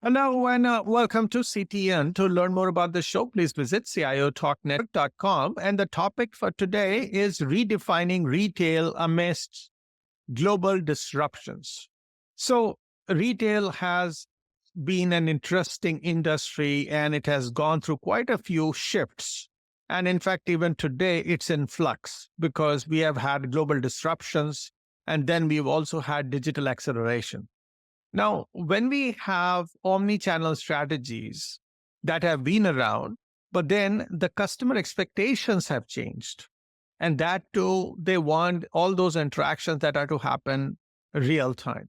Hello and welcome to CTN. To learn more about the show, please visit ciotalknetwork.com. And the topic for today is redefining retail amidst global disruptions. So, retail has been an interesting industry and it has gone through quite a few shifts. And in fact, even today, it's in flux because we have had global disruptions and then we've also had digital acceleration. Now, when we have omni-channel strategies that have been around, but then the customer expectations have changed. And that too, they want all those interactions that are to happen real time.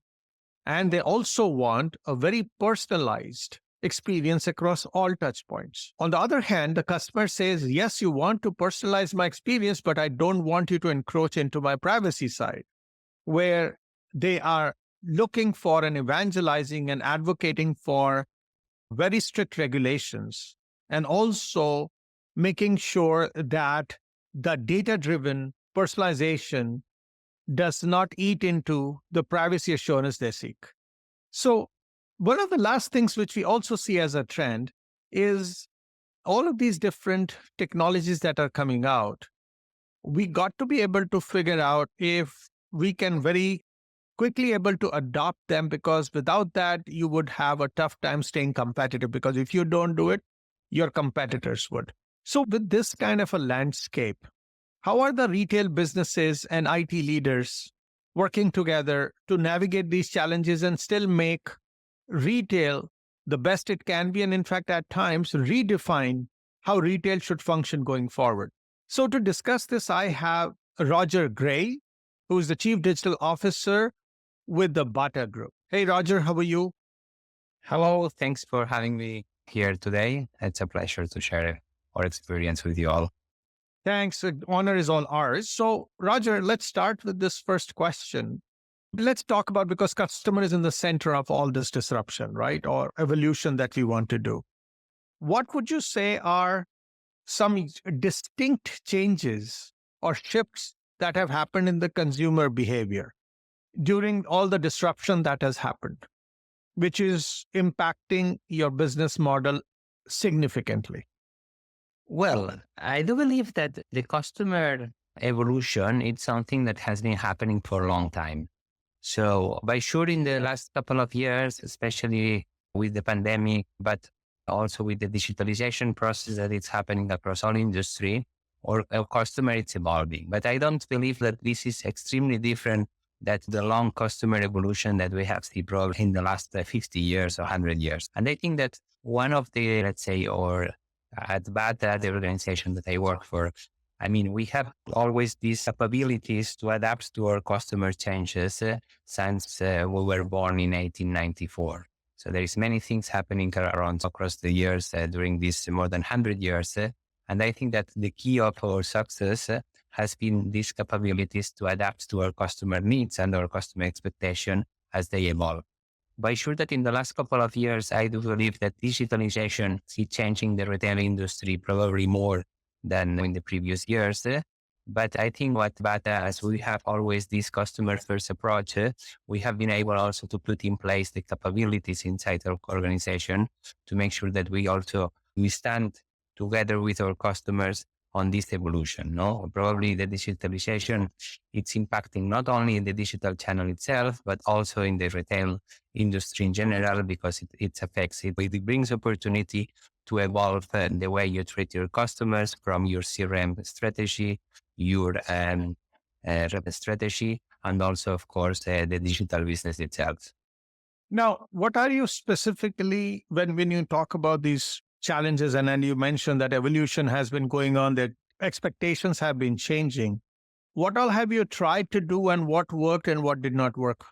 And they also want a very personalized experience across all touch points. On the other hand, the customer says, yes, you want to personalize my experience, but I don't want you to encroach into my privacy side, where they are looking for and evangelizing and advocating for very strict regulations and also making sure that the data driven personalization does not eat into the privacy assurance they seek. So, one of the last things which we also see as a trend is all of these different technologies that are coming out. We got to be able to figure out if we can very quickly able to adopt them, because without that you would have a tough time staying competitive, because if you don't do it, your competitors would. So with this kind of a landscape, how are the retail businesses and IT leaders working together to navigate these challenges and still make retail the best it can be, and in fact at times redefine how retail should function going forward? So to discuss this, I have Roger Graell, who is the Chief Digital Officer with the Bata Group. Hey, Roger, how are you? Hello, thanks for having me here today. It's a pleasure to share our experience with you all. Thanks. The honor is all ours. So, Roger, let's start with this first question. Let's talk about, because customer is in the center of all this disruption, right? Or evolution that we want to do. What would you say are some distinct changes or shifts that have happened in the consumer behavior during all the disruption that has happened, which is impacting your business model significantly? Well, I do believe that the customer evolution is something that has been happening for a long time. So by sure in the last couple of years, especially with the pandemic, but also with the digitalization process that it's happening across all industry, or our customer it's evolving. But I don't believe that this is extremely different that the long customer evolution that we have seen probably in the last 50 years or 100 years. And I think that one of the, let's say, or at Bata, the organization that I work for, I mean, we have always these capabilities to adapt to our customer changes since we were born in 1894. So there is many things happening around across the years during this more than 100 years. And I think that the key of our success has been these capabilities to adapt to our customer needs and our customer expectation as they evolve. By sure that in the last couple of years, I do believe that digitalization is changing the retail industry probably more than in the previous years. But I think what Bata, as we have always this customer first approach, we have been able also to put in place the capabilities inside our organization to make sure that we stand together with our customers on this evolution. No, probably the digitalization, it's impacting not only in the digital channel itself, but also in the retail industry in general, because it affects it. It brings opportunity to evolve the way you treat your customers, from your CRM strategy, your rep strategy, and also, of course, the digital business itself. Now, what are you specifically, when you talk about these challenges, and then you mentioned that evolution has been going on, that expectations have been changing. What all have you tried to do, and what worked and what did not work?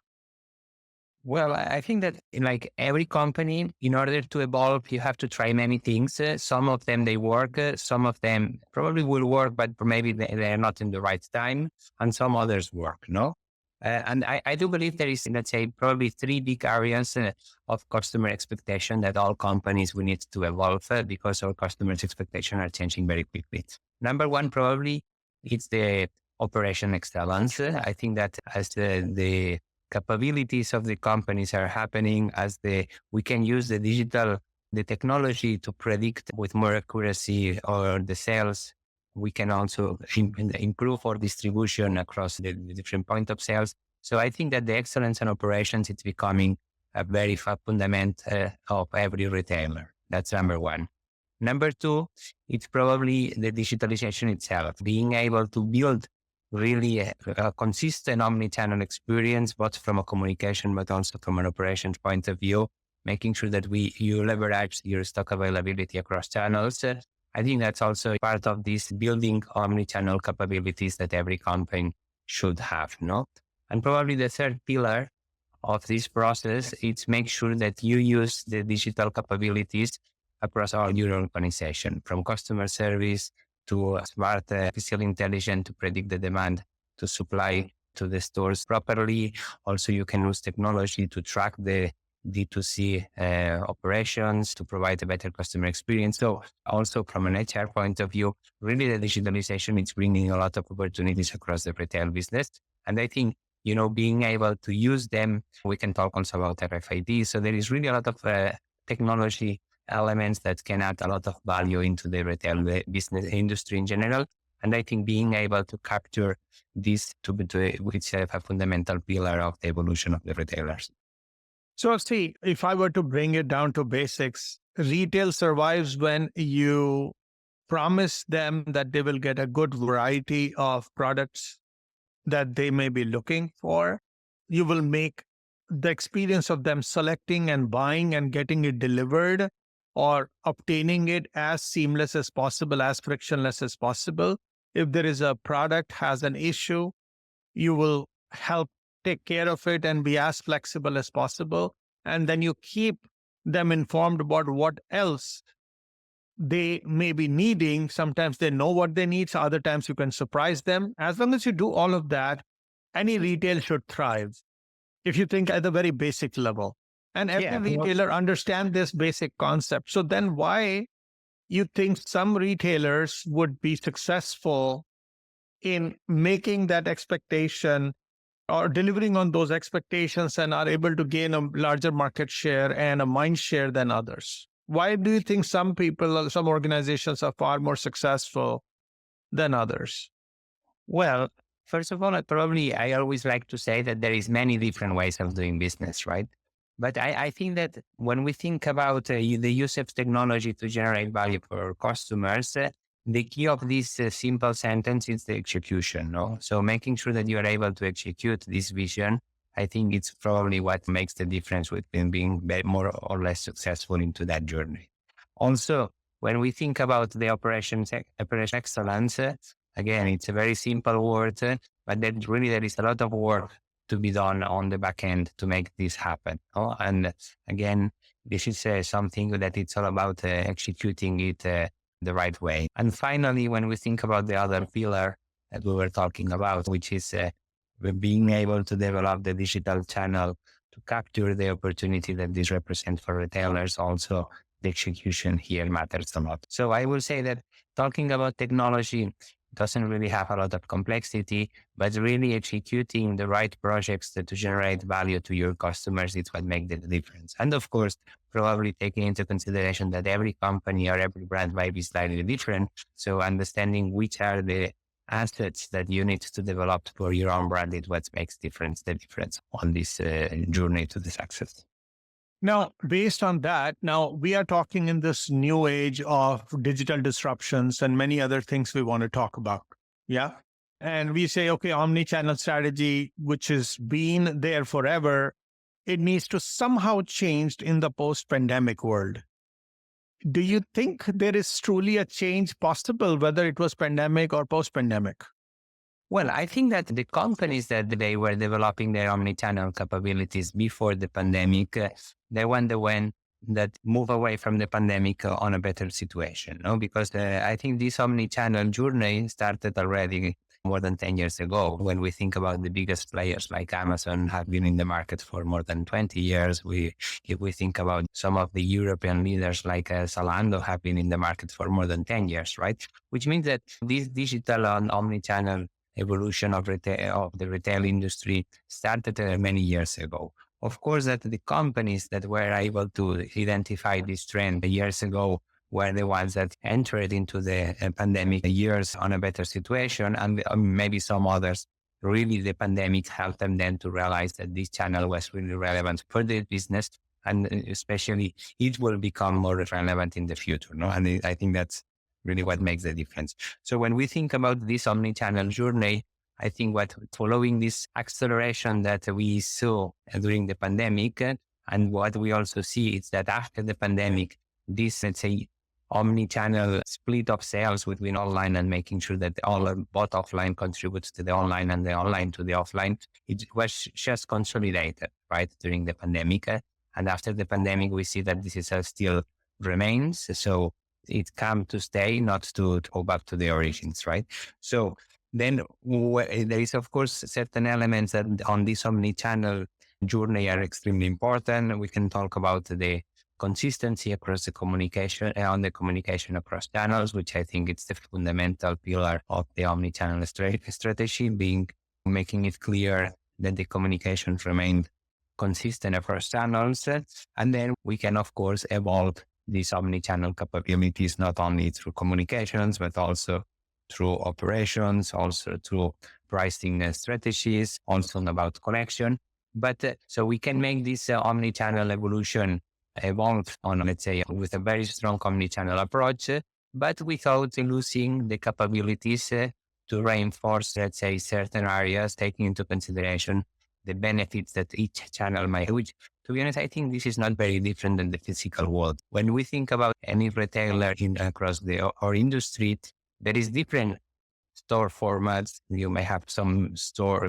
Well, I think that in like every company, in order to evolve, you have to try many things. Some of them, they work. Some of them probably will work, but maybe they are not in the right time. And some others work, no? And I do believe there is, let's say, probably three big areas of customer expectation that all companies we need to evolve because our customers' expectations are changing very quickly. Number one, probably it's the operation excellence. I think that as the capabilities of the companies are happening as we can use the technology to predict with more accuracy or the sales. We can also improve our distribution across the different point of sales. So I think that the excellence in operations is becoming a very fundament of every retailer. That's number one. Number two, it's probably the digitalization itself, being able to build really a consistent omni-channel experience, both from a communication, but also from an operations point of view, making sure that you leverage your stock availability across channels. I think that's also part of this building omni-channel capabilities that every company should have, no? And probably the third pillar of this process is make sure that you use the digital capabilities across all your organization, from customer service to smart artificial intelligence to predict the demand, to supply to the stores properly. Also, you can use technology to track the D2C operations to provide a better customer experience. So also from an HR point of view, really the digitalization is bringing a lot of opportunities across the retail business. And I think, being able to use them, we can talk also about RFID. So there is really a lot of technology elements that can add a lot of value into the retail business industry in general. And I think being able to capture this which have a fundamental pillar of the evolution of the retailers. So, see, if I were to bring it down to basics, retail survives when you promise them that they will get a good variety of products that they may be looking for. You will make the experience of them selecting and buying and getting it delivered or obtaining it as seamless as possible, as frictionless as possible. If there is a product has an issue, you will help take care of it and be as flexible as possible. And then you keep them informed about what else they may be needing. Sometimes they know what they need. So other times you can surprise them. As long as you do all of that, any retail should thrive. If you think at the very basic level, and every retailer understand this basic concept. So then why you think some retailers would be successful in making that expectation or delivering on those expectations and are able to gain a larger market share and a mind share than others? Why do you think some people, some organizations are far more successful than others? Well, first of all, I always like to say that there is many different ways of doing business, right? But I think that when we think about the use of technology to generate value for our customers, the key of this simple sentence is the execution, no? So making sure that you are able to execute this vision, I think it's probably what makes the difference between being more or less successful into that journey. Also, when we think about the operation excellence, again, it's a very simple word, but then really there is a lot of work to be done on the back end to make this happen. Oh? And again, this is something that it's all about executing it the right way. And finally, when we think about the other pillar that we were talking about, which is being able to develop the digital channel to capture the opportunity that this represents for retailers, also the execution here matters a lot. So I will say that talking about technology doesn't really have a lot of complexity, but really executing the right projects to generate value to your customers is what makes the difference. And of course, probably taking into consideration that every company or every brand might be slightly different. So understanding which are the assets that you need to develop for your own brand is what makes the difference on this journey to the success. Now, based on that, now we are talking in this new age of digital disruptions and many other things we want to talk about. Yeah. And we say, okay, omni-channel strategy, which has been there forever, it needs to somehow change in the post-pandemic world. Do you think there is truly a change possible, whether it was pandemic or post-pandemic? Well, I think that the companies that they were developing their omni-channel capabilities before the pandemic, they were the one that move away from the pandemic on a better situation, no? Because I think this omni-channel journey started already more than 10 years ago. When we think about the biggest players like Amazon have been in the market for more than 20 years. If we think about some of the European leaders like Zalando have been in the market for more than 10 years, right? Which means that this digital and omni-channel evolution of the retail industry started many years ago. Of course, that the companies that were able to identify this trend years ago were the ones that entered into the pandemic years on a better situation, and maybe some others. Really, the pandemic helped them then to realize that this channel was really relevant for their business, and especially it will become more relevant in the future. No, and I think that's really what makes the difference. So when we think about this omni-channel journey, I think what following this acceleration that we saw during the pandemic, and what we also see is that after the pandemic, this, let's say, omni-channel split of sales between online and making sure that both offline contributes to the online and the online to the offline, it was just consolidated, right, during the pandemic. And after the pandemic, we see that this is still remains. So it come to stay, not to go back to the origins, right? So then there is, of course, certain elements that on this omni-channel journey are extremely important. We can talk about the consistency across the communication, on the communication across channels, which I think it's the fundamental pillar of the omni-channel strategy, making it clear that the communications remain consistent across channels. And then we can, of course, evolve these omni-channel capabilities, not only through communications, but also through operations, also through pricing strategies, also about collection. But so we can make this omni-channel evolution evolve on, let's say, with a very strong omni-channel approach, but without losing the capabilities to reinforce, let's say, certain areas, taking into consideration the benefits that each channel might have, which, to be honest, I think this is not very different than the physical world. When we think about any retailer across our industry, there is different store formats. You may have some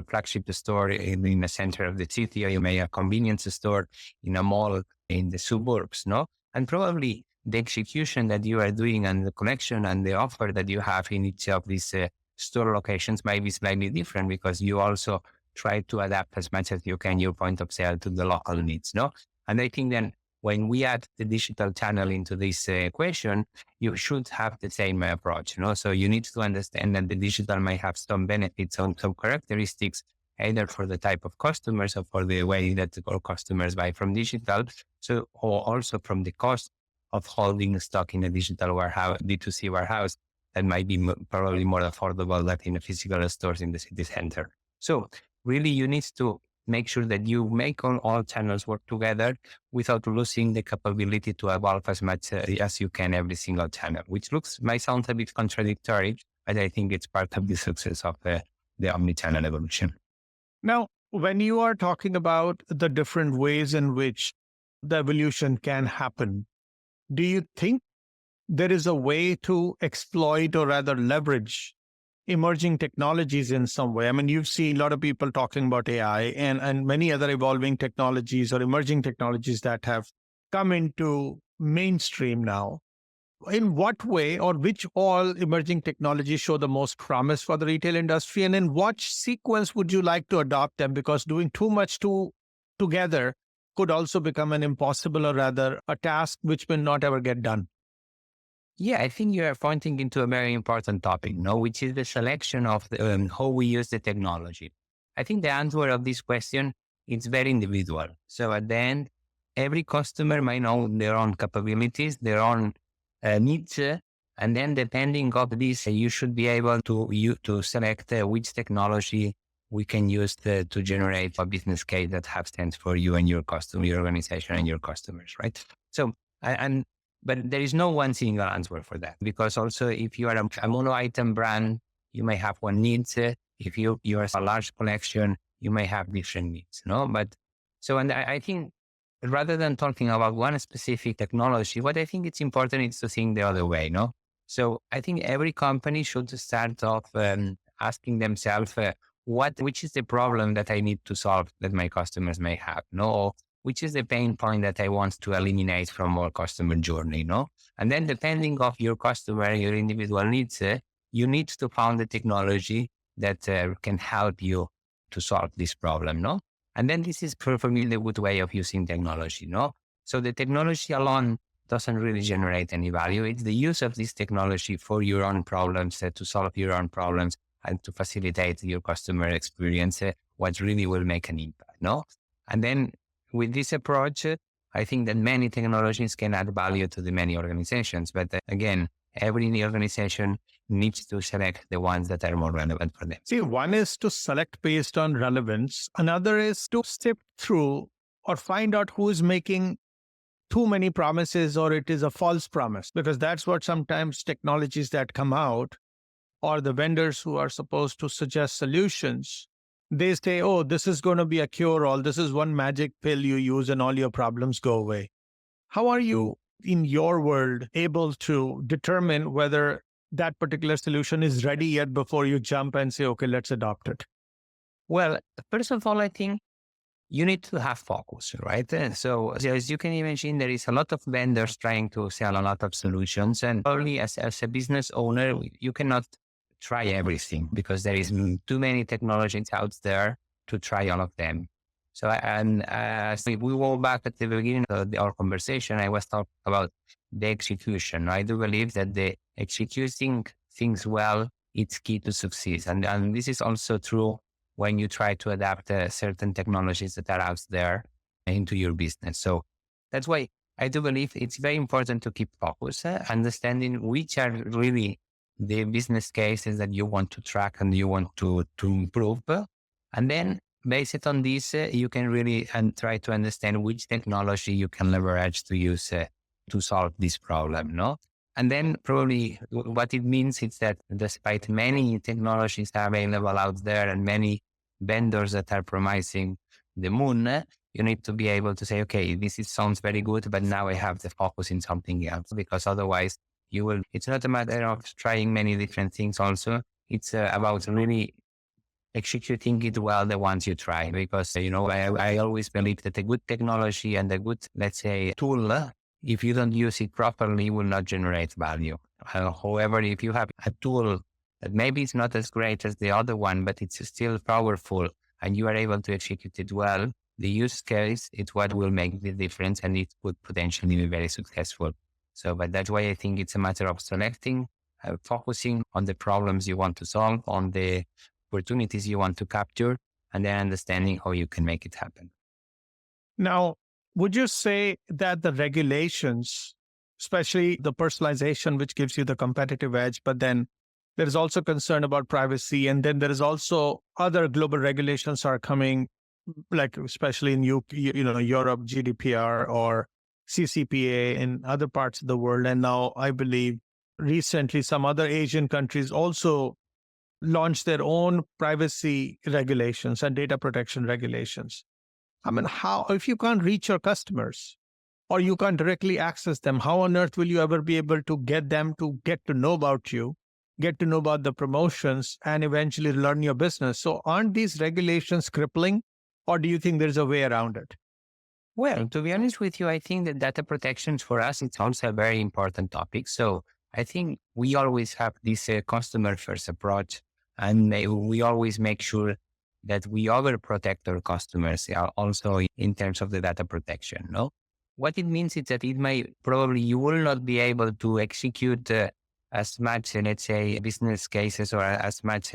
flagship store in the center of the city, or you may have a convenience store in a mall in the suburbs, no? And probably the execution that you are doing and the connection and the offer that you have in each of these store locations might be slightly different, because you also try to adapt as much as you can your point of sale to the local needs, no? And I think then when we add the digital channel into this equation, you should have the same approach, no? So you need to understand that the digital might have some benefits on some characteristics, either for the type of customers or for the way that our customers buy from digital. So, or also from the cost of holding stock in a digital warehouse, D2C warehouse, that might be probably more affordable than in a physical stores in the city center. So really you need to make sure that you make all channels work together without losing the capability to evolve as much as you can every single channel, which might sound a bit contradictory, but I think it's part of the success of the omni-channel evolution. Now, when you are talking about the different ways in which the evolution can happen, do you think there is a way to exploit or rather leverage emerging technologies in some way? I mean, you've seen a lot of people talking about AI and many other evolving technologies or emerging technologies that have come into mainstream now. In what way or which all emerging technologies show the most promise for the retail industry? And in what sequence would you like to adopt them? Because doing too much together could also become an impossible or rather a task which may not ever get done. Yeah, I think you are pointing into a very important topic, no, which is the selection of how we use the technology. I think the answer of this question is very individual. So at the end, every customer might know their own capabilities, their own needs, and then depending on this, you should be able to select which technology we can use to generate a business case that has sense for you and your customer, your organization and your customers, right? So but there is no one single answer for that, because also if you are a mono item brand, you may have one needs. If you are a large collection, you may have different needs, no? But so, and I think rather than talking about one specific technology, what I think it's important is to think the other way, no? So I think every company should start off asking themselves, which is the problem that I need to solve that my customers may have, no? Which is the pain point that I want to eliminate from our customer journey, no? And then depending on your customer, your individual needs, you need to find the technology that can help you to solve this problem, no? And then this is for me the good way of using technology, no? So the technology alone doesn't really generate any value. It's the use of this technology for your own problems, to solve your own problems, and to facilitate your customer experience, what really will make an impact, no? And then with this approach, I think that many technologies can add value to the many organizations. But again, every organization needs to select the ones that are more relevant for them. See, one is to select based on relevance. Another is to sift through or find out who is making too many promises or it is a false promise, because that's what sometimes technologies that come out or the vendors who are supposed to suggest solutions, they say, oh, this is going to be a cure-all. This is one magic pill you use and all your problems go away. How are you in your world able to determine whether that particular solution is ready yet before you jump and say, okay, let's adopt it? Well, first of all, I think you need to have focus, right? So as you can imagine, there is a lot of vendors trying to sell a lot of solutions. And probably as a business owner, you cannot try everything because there is too many technologies out there to try all of them. So, and as we go back at the beginning of our conversation, I was talking about the execution. I do believe that the executing things well, it's key to success. And this is also true when you try to adapt certain technologies that are out there into your business. So that's why I do believe it's very important to keep focus, understanding which are really the business cases that you want to track and you want to improve. And then based on this, you can really try to understand which technology you can leverage to use to solve this problem, no? And then probably what it means is that despite many technologies available out there and many vendors that are promising the moon, you need to be able to say, okay, sounds very good, but now I have to focus in something else, because otherwise it's not a matter of trying many different things also. It's about really executing it well, the ones you try, because, I always believe that a good technology and a good, let's say, tool, if you don't use it properly, will not generate value. However, if you have a tool that maybe it's not as great as the other one, but it's still powerful and you are able to execute it well, the use case is what will make the difference and it could potentially be very successful. So, but that's why I think it's a matter of selecting, focusing on the problems you want to solve, on the opportunities you want to capture, and then understanding how you can make it happen. Now, would you say that the regulations, especially the personalization, which gives you the competitive edge, but then there is also concern about privacy, and then there is also other global regulations are coming, like especially in Europe, GDPR or CCPA in other parts of the world, and now I believe recently some other Asian countries also launched their own privacy regulations and data protection regulations. I mean, how, if you can't reach your customers or you can't directly access them, how on earth will you ever be able to get them to get to know about you, get to know about the promotions, and eventually learn your business? So aren't these regulations crippling, or do you think there's a way around it? Well, to be honest with you, I think that data protection for us, it's also a very important topic. So I think we always have this customer first approach, and we always make sure that we overprotect our customers also in terms of the data protection. No, what it means is that you will not be able to execute as much, let's say, business cases or as much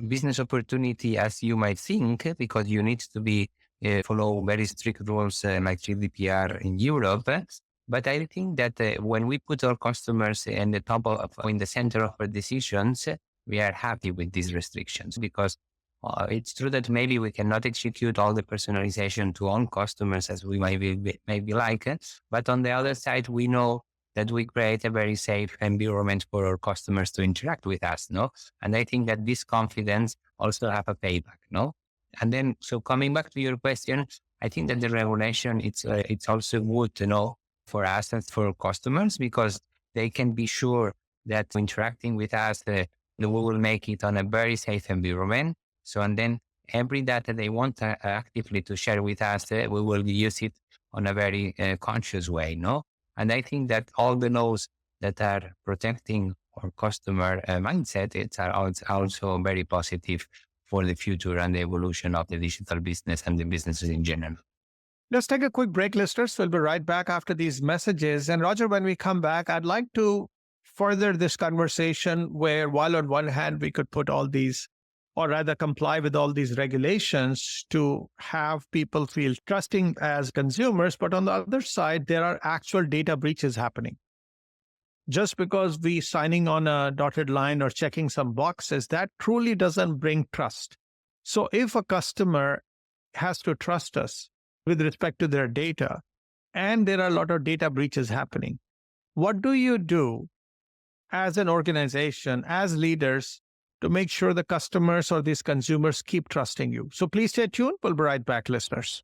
business opportunity as you might think, because you need to follow very strict rules like GDPR in Europe. But I think that when we put our customers in the center of our decisions, we are happy with these restrictions, because it's true that maybe we cannot execute all the personalization to all customers as we maybe like it. But on the other side, we know that we create a very safe environment for our customers to interact with us, no? And I think that this confidence also have a payback, no? And then, so coming back to your question, I think that the regulation, it's also good to know for us and for customers, because they can be sure that interacting with us, we will make it on a very safe environment. So, and then every data they want actively to share with us, we will use it on a very conscious way, no? And I think that all the laws that are protecting our customer mindset, it's also very positive for the future and the evolution of the digital business and the businesses in general. Let's take a quick break, listeners. We'll be right back after these messages. And Roger, when we come back, I'd like to further this conversation where while on one hand we could put all these, or rather comply with all these regulations to have people feel trusting as consumers, but on the other side, there are actual data breaches happening. Just because we signing on a dotted line or checking some boxes, that truly doesn't bring trust. So if a customer has to trust us with respect to their data, and there are a lot of data breaches happening, what do you do as an organization, as leaders, to make sure the customers or these consumers keep trusting you? So please stay tuned. We'll be right back, listeners.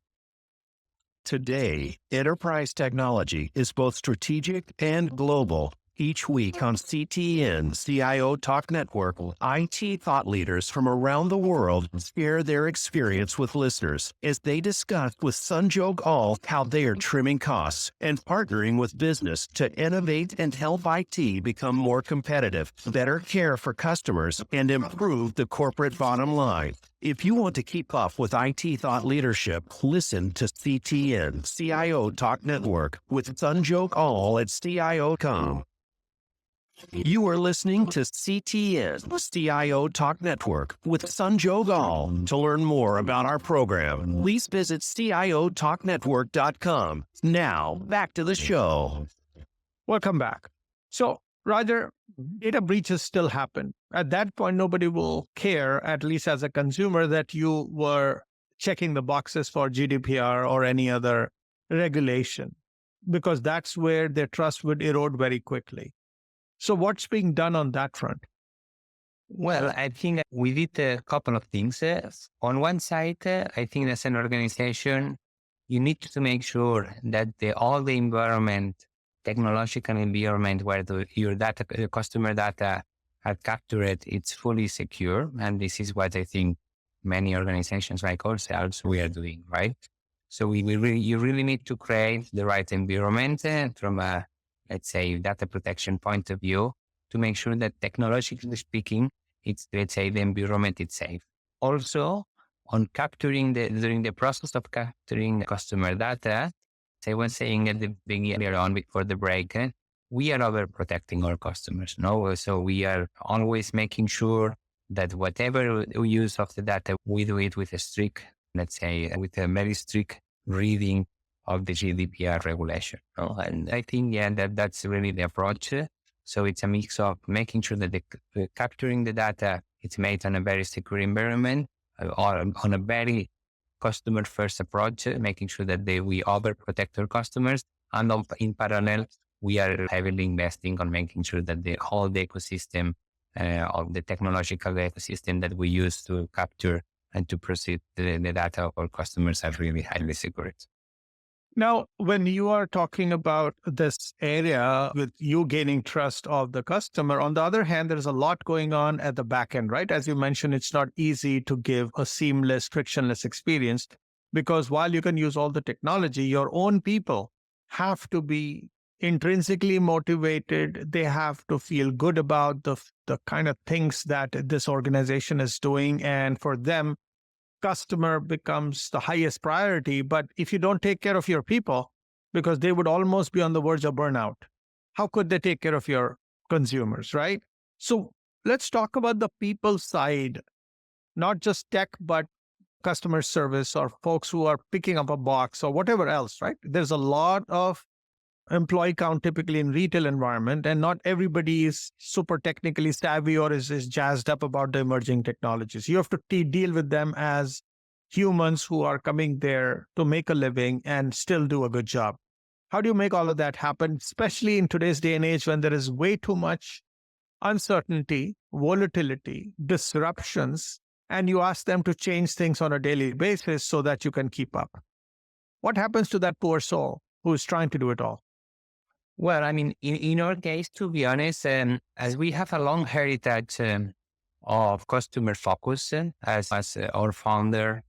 Today, enterprise technology is both strategic and global. Each week on CTN CIO Talk Network, IT thought leaders from around the world share their experience with listeners as they discuss with Sanjog All how they are trimming costs and partnering with business to innovate and help IT become more competitive, better care for customers, and improve the corporate bottom line. If you want to keep up with IT thought leadership, listen to CTN CIO Talk Network with Sanjog All at CIO.com. You are listening to CTN CIO Talk Network with Sanjog All. To learn more about our program, please visit CIOTalkNetwork.com. Now, back to the show. Welcome back. So, Roger, data breaches still happen. At that point, nobody will care, at least as a consumer, that you were checking the boxes for GDPR or any other regulation, because that's where their trust would erode very quickly. So what's being done on that front? Well, I think we did a couple of things. On one side, I think as an organization, you need to make sure that all the environment, technological environment where your data, customer data are captured, it's fully secure. And this is what I think many organizations like ourselves, we are doing, right? So you really need to create the right environment from a, let's say, data protection point of view to make sure that technologically speaking, it's, let's say, the environment is safe. Also, on during the process of capturing customer data, as I was saying at the beginning on before the break, we are overprotecting our customers. No, so we are always making sure that whatever we use of the data, we do it with a strict, let's say, with a very strict reading of the GDPR regulation. And I think, that's really the approach. So it's a mix of making sure that capturing the data, it's made on a very secure environment, or on a very customer-first approach, making sure that we overprotect our customers. And in parallel, we are heavily investing on making sure that the whole ecosystem of the technological ecosystem that we use to capture and to proceed the data of our customers are really highly secure. Now, when you are talking about this area with you gaining trust of the customer, on the other hand, there's a lot going on at the back end, right? As you mentioned, it's not easy to give a seamless, frictionless experience, because while you can use all the technology, your own people have to be intrinsically motivated. They have to feel good about the kind of things that this organization is doing. And for them, customer becomes the highest priority. But if you don't take care of your people, because they would almost be on the verge of burnout, how could they take care of your consumers, right? So let's talk about the people side, not just tech, but customer service or folks who are picking up a box or whatever else, right? There's a lot of employee count typically in retail environment, and not everybody is super technically savvy or is jazzed up about the emerging technologies. You have to deal with them as humans who are coming there to make a living and still do a good job. How do you make all of that happen, especially in today's day and age when there is way too much uncertainty, volatility, disruptions, and you ask them to change things on a daily basis so that you can keep up? What happens to that poor soul who is trying to do it all? Well, I mean, in our case, to be honest, as we have a long heritage of customer focus, as our founder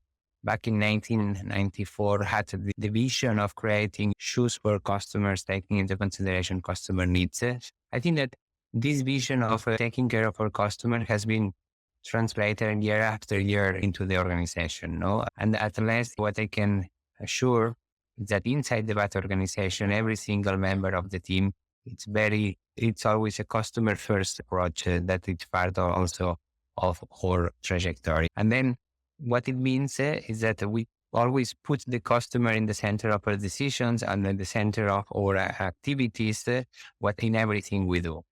back in 1994 had the vision of creating shoes for customers, taking into consideration customer needs. I think that this vision of taking care of our customer has been translated year after year into the organization. No? And at least what I can assure that inside the Bata organization, every single member of the team, it's very it's always a customer first approach that is part also of our trajectory. And then what it means is that we always put the customer in the center of our decisions and in the center of our activities, what in everything we do,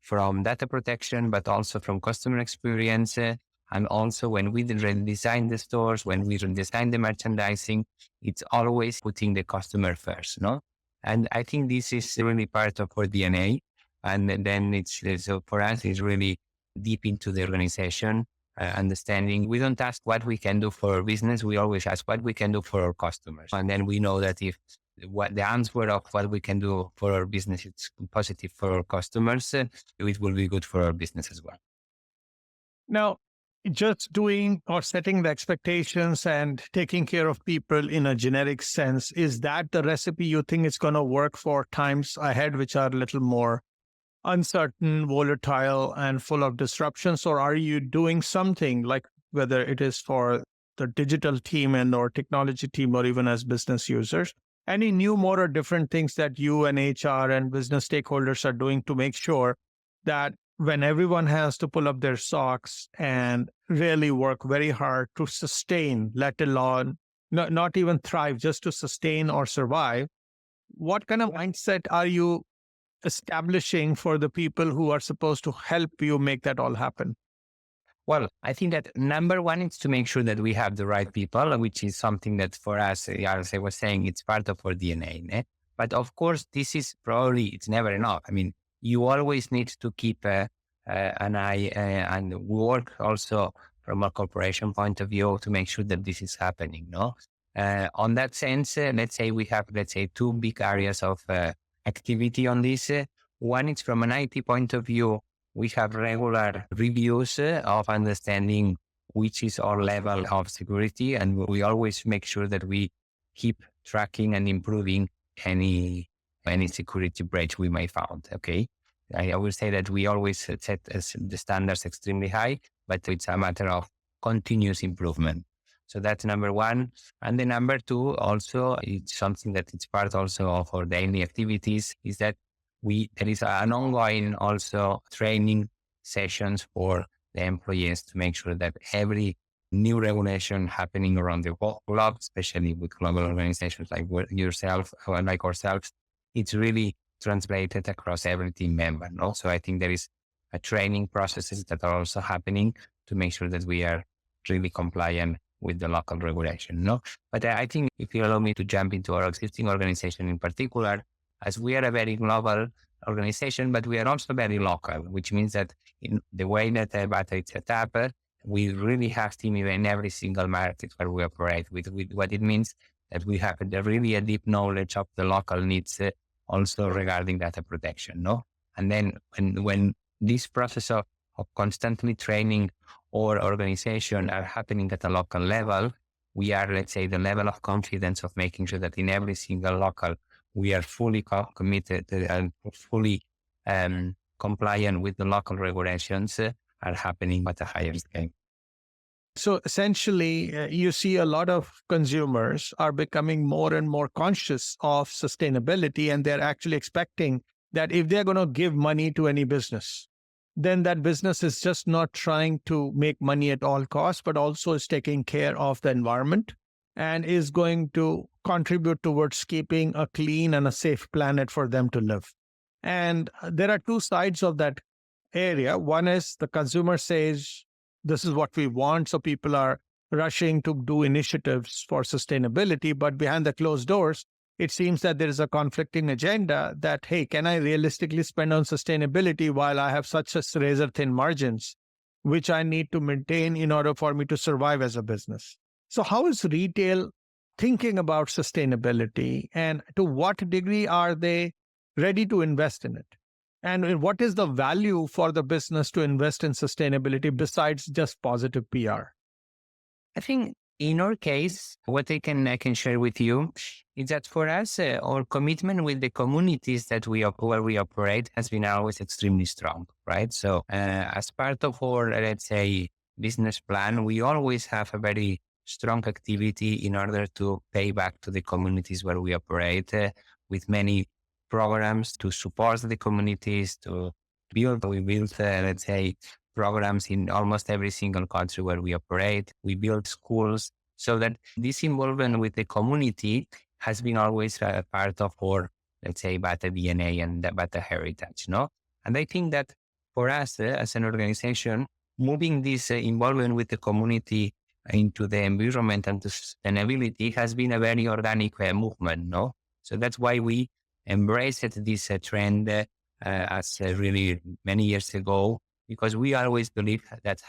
from data protection, but also from customer experience. And also when we redesign the stores, when we redesign the merchandising, it's always putting the customer first, no? And I think this is really part of our DNA. And then so for us, it's really deep into the organization, understanding. We don't ask what we can do for our business. We always ask what we can do for our customers. And then we know that if what the answer of what we can do for our business is positive for our customers, it will be good for our business as well. Now, just doing or setting the expectations and taking care of people in a generic sense, is that the recipe you think is going to work for times ahead, which are a little more uncertain, volatile, and full of disruptions? Or are you doing something like, whether it is for the digital team and or technology team, or even as business users, any new, more or different things that you and HR and business stakeholders are doing to make sure that when everyone has to pull up their socks and really work very hard to sustain, let alone not even thrive, just to sustain or survive, what kind of mindset are you establishing for the people who are supposed to help you make that all happen? Well, I think that number one is to make sure that we have the right people, which is something that for us, as I was saying, it's part of our DNA. But of course, this is probably, it's never enough. I mean, you always need to keep an eye and work also from a corporation point of view to make sure that this is happening. No, on that sense, let's say we have, two big areas of activity on this. One is from an IT point of view. We have regular reviews of understanding which is our level of security, and we always make sure that we keep tracking and improving any security breach we may found. Okay, I will say that we always set the standards extremely high, but it's a matter of continuous improvement. So that's number one. And the number two, also, it's something that it's part also of our daily activities, is that there is an ongoing also training sessions for the employees to make sure that every new regulation happening around the globe, especially with global organizations like yourself or like ourselves, it's really translated across every team member. No? So I think there is a training processes that are also happening to make sure that we are really compliant with the local regulation. No, but I think if you allow me to jump into our existing organization in particular, as we are a very global organization, but we are also very local, which means that in the way that Bata is set up, we really have team in every single market where we operate. With what it means that we have really a deep knowledge of the local needs, also regarding data protection. No, and then when this process of constantly training or organization are happening at a local level, we are, let's say, the level of confidence of making sure that in every single local, we are fully committed and fully compliant with the local regulations are happening at a higher scale. So essentially, you see a lot of consumers are becoming more and more conscious of sustainability, and they're actually expecting that if they're going to give money to any business, then that business is just not trying to make money at all costs, but also is taking care of the environment and is going to contribute towards keeping a clean and a safe planet for them to live. And there are two sides of that area. One is the consumer says, this is what we want. So people are rushing to do initiatives for sustainability, but behind the closed doors, it seems that there is a conflicting agenda that, hey, can I realistically spend on sustainability while I have such razor thin margins, which I need to maintain in order for me to survive as a business? So how is retail thinking about sustainability, and to what degree are they ready to invest in it? And what is the value for the business to invest in sustainability besides just positive PR? I think in our case, what I can share with you is that for us, our commitment with the communities that where we operate has been always extremely strong, right? So as part of our, let's say, business plan, we always have a very strong activity in order to pay back to the communities where we operate with many programs to support the communities, we build, let's say, programs in almost every single country where we operate. We build schools so that this involvement with the community has been always a part of our, let's say, Bata DNA and the Bata heritage, no? And I think that for us as an organization, moving this involvement with the community into the environment and to sustainability has been a very organic movement, no? So that's why we embraced this trend as really many years ago, because we always believe that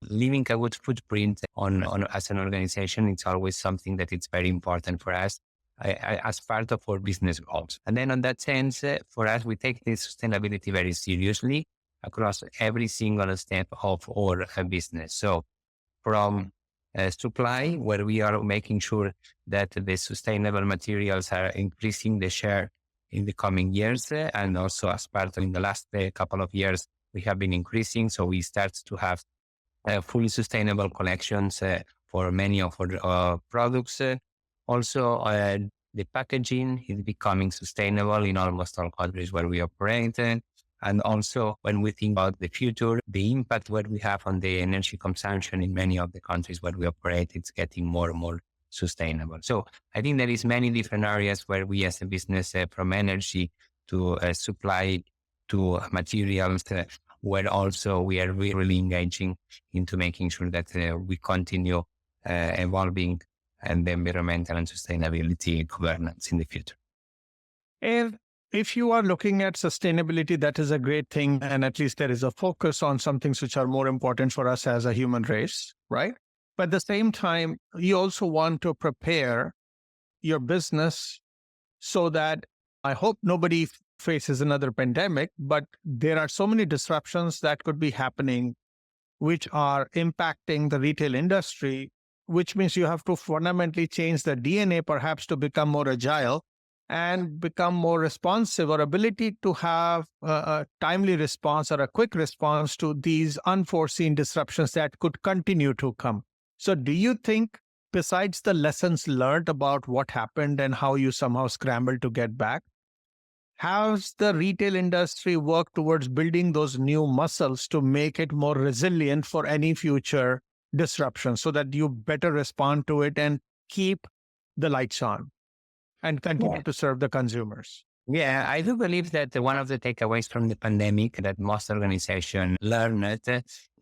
leaving a good footprint on as an organization, it's always something that it's very important for us as part of our business goals. And then on that sense, for us, we take this sustainability very seriously across every single step of our business. So from supply, where we are making sure that the sustainable materials are increasing the share in the coming years. And also as part of in the last couple of years, we have been increasing. So we start to have fully sustainable collections for many of our products. Also, the packaging is becoming sustainable in almost all countries where we operate. And also, when we think about the future, the impact what we have on the energy consumption in many of the countries where we operate, it's getting more and more sustainable. So I think there is many different areas where we as a business, from energy to supply to materials, where also we are really engaging into making sure that we continue evolving and the environmental and sustainability governance in the future. If you are looking at sustainability, that is a great thing. And at least there is a focus on some things which are more important for us as a human race, right? But at the same time, you also want to prepare your business so that I hope nobody faces another pandemic, but there are so many disruptions that could be happening which are impacting the retail industry, which means you have to fundamentally change the DNA perhaps to become more agile and become more responsive, or ability to have a timely response or a quick response to these unforeseen disruptions that could continue to come. So do you think, besides the lessons learned about what happened and how you somehow scrambled to get back, has the retail industry worked towards building those new muscles to make it more resilient for any future disruption so that you better respond to it and keep the lights on and continue to serve the consumers? Yeah, I do believe that one of the takeaways from the pandemic that most organizations learned,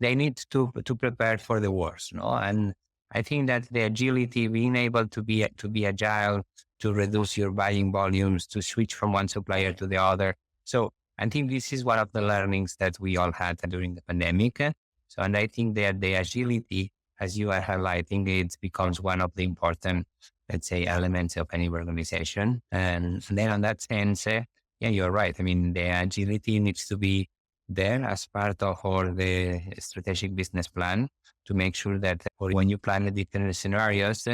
they need to prepare for the worst, no? And I think that the agility, being able to be agile, to reduce your buying volumes, to switch from one supplier to the other. So I think this is one of the learnings that we all had during the pandemic. So, and I think that the agility, as you are highlighting, it becomes one of the important, let's say, elements of any organization. And then on that sense, yeah, you're right. I mean, the agility needs to be there as part of the strategic business plan to make sure that when you plan the different scenarios,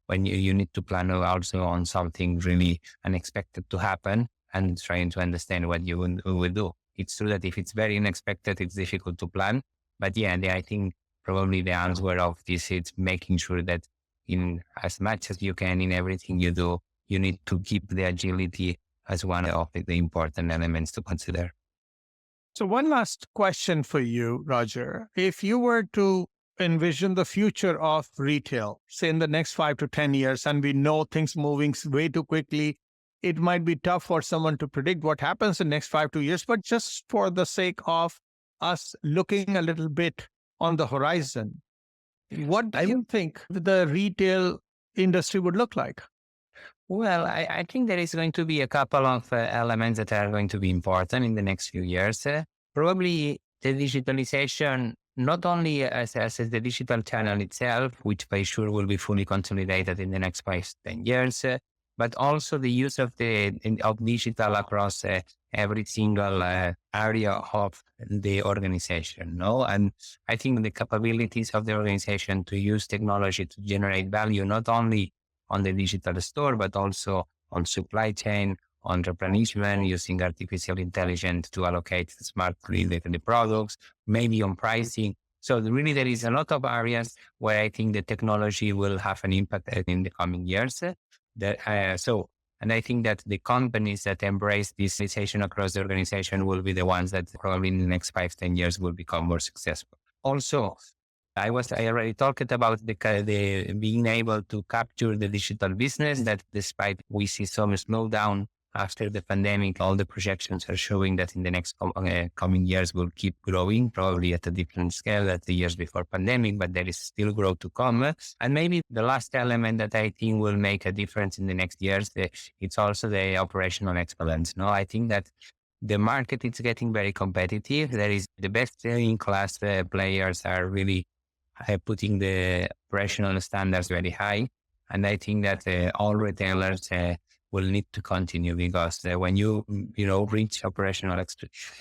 when you need to plan also on something really unexpected to happen and trying to understand what you will do. It's true that if it's very unexpected, it's difficult to plan. But yeah, I think probably the answer of this is making sure that in as much as you can in everything you do, you need to keep the agility as one of the important elements to consider. So one last question for you, Roger. If you were to envision the future of retail, say in the next 5 to 10 years, and we know things moving way too quickly, it might be tough for someone to predict what happens in the next 5 to years, but just for the sake of us looking a little bit on the horizon, what do you think the retail industry would look like? Well, I think there is going to be a couple of elements that are going to be important in the next few years. Probably the digitalization, not only as the digital channel itself, which by sure will be fully consolidated in the next 5 to 10 years, but also the use of digital across every single area of the organization. No, and I think the capabilities of the organization to use technology to generate value, not only on the digital store, but also on supply chain, on replenishment, using artificial intelligence to allocate smartly the products, maybe on pricing. So really there is a lot of areas where I think the technology will have an impact in the coming years. So And I think that the companies that embrace this digitalization across the organization will be the ones that probably in the next 5-10 years will become more successful. Also, I already talked about the being able to capture the digital business, that despite we see some slowdown after the pandemic, all the projections are showing that in the next coming years will keep growing, probably at a different scale than the years before pandemic, but there is still growth to come. And maybe the last element that I think will make a difference in the next years, it's also the operational excellence. No, I think that the market is getting very competitive. There is the best in class players are really putting the operational standards very high. And I think that all retailers will need to continue, because when you reach operational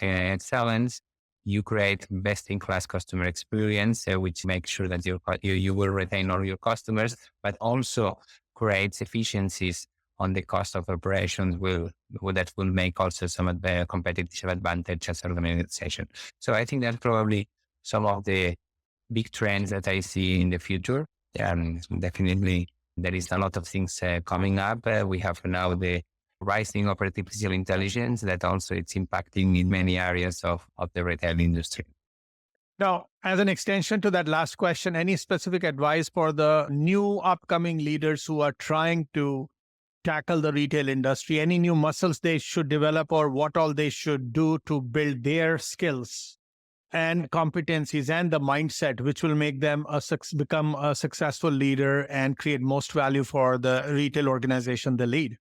excellence, you create best in class customer experience, which makes sure that you will retain all your customers, but also creates efficiencies on the cost of operations that will make also some competitive advantage as an organization. So I think that's probably some of the big trends that I see in the future. Definitely there is a lot of things coming up. We have now the rising of artificial intelligence that also it's impacting in many areas of the retail industry. Now, as an extension to that last question, any specific advice for the new upcoming leaders who are trying to tackle the retail industry? Any new muscles they should develop, or what all they should do to build their skills and competencies and the mindset which will make them become a successful leader and create most value for the retail organization they lead?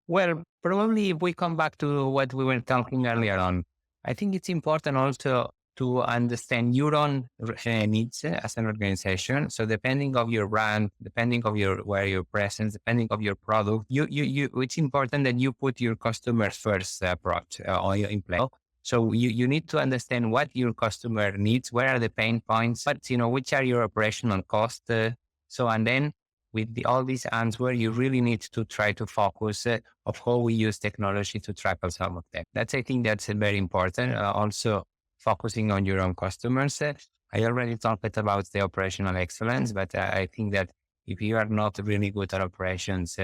Well, probably if we come back to what we were talking earlier on, I think it's important also to understand your own needs as an organization. So depending of your brand, depending of where your presence, depending of your product, it's important that you put your customers first approach in play. So you need to understand what your customer needs, where are the pain points, but which are your operational costs. And then with all these answers, you really need to try to focus of how we use technology to tackle some of them. I think that's very important. Also focusing on your own customers. I already talked about the operational excellence, but I think that if you are not really good at operations,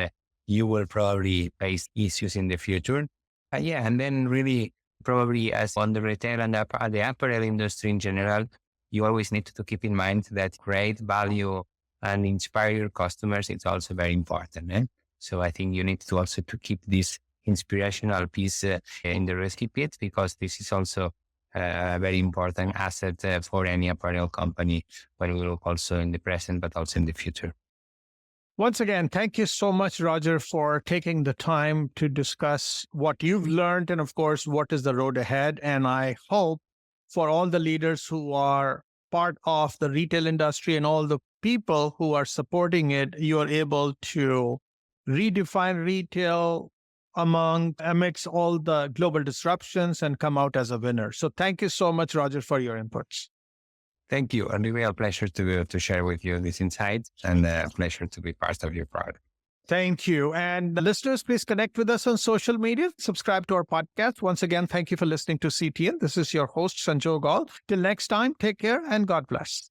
you will probably face issues in the future. And then really probably as on the retail and the apparel industry in general, you always need to keep in mind that create value and inspire your customers. It's also very important. So I think you need to also to keep this inspirational piece in the recipe, because this is also a very important asset for any apparel company when we look also in the present, but also in the future. Once again, thank you so much, Roger, for taking the time to discuss what you've learned and, of course, what is the road ahead. And I hope for all the leaders who are part of the retail industry and all the people who are supporting it, you are able to redefine retail amidst all the global disruptions and come out as a winner. So thank you so much, Roger, for your inputs. Thank you. And a real pleasure to share with you these insights, and a pleasure to be part of your product. Thank you. And listeners, please connect with us on social media. Subscribe to our podcast. Once again, thank you for listening to CTN. This is your host, Sanjog Gaul. Till next time, take care and God bless.